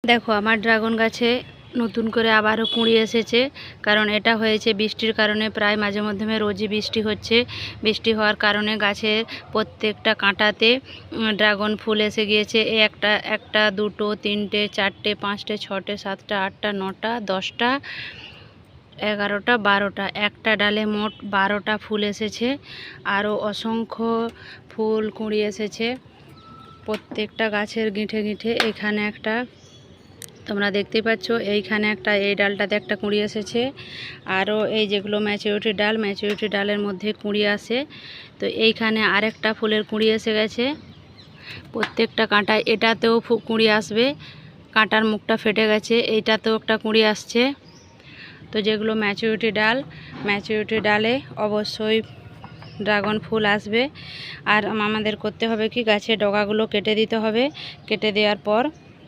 দেখো আমার ড্রাগন গাছে নতুন করে আবারও কুঁড়ি এসেছে, কারণ এটা হয়েছে বৃষ্টির কারণে। প্রায় মাঝে মধ্যে রোজই বৃষ্টি হচ্ছে। বৃষ্টি হওয়ার কারণে গাছের প্রত্যেকটা কাঁটাতে ড্রাগন ফুল এসে গিয়েছে। একটা একটা দুটো তিনটে চারটে পাঁচটে ছটে সাতটা আটটা নটা 10টা 11টা 12টা, একটা ডালে মোট 12টা ফুল এসেছে। আরও অসংখ্য ফুল কুঁড়ি এসেছে প্রত্যেকটা গাছের গিঁঠে গিঁঠে। এখানে একটা তোমরা দেখতেই পাচ্ছ, এইখানে একটা, এই ডালটাতে একটা কুঁড়ি এসেছে। আরও এই যেগুলো ম্যাচিউরিটি ডাল, ম্যাচিউরিটি ডালের মধ্যে কুঁড়ি আসে। তো এইখানে আরেকটা ফুলের কুঁড়ি এসে গেছে প্রত্যেকটা কাঁটায়। এটাতেও কুঁড়ি আসবে, কাঁটার মুখটা ফেটে গেছে, এইটাতেও একটা কুঁড়ি আসছে। তো যেগুলো ম্যাচিউরিটি ডাল, ম্যাচিউরিটি ডালে অবশ্যই ড্রাগন ফুল আসবে। আর আমাদের করতে হবে কি, গাছের ডগাগুলো কেটে দিতে হবে। কেটে দেওয়ার পর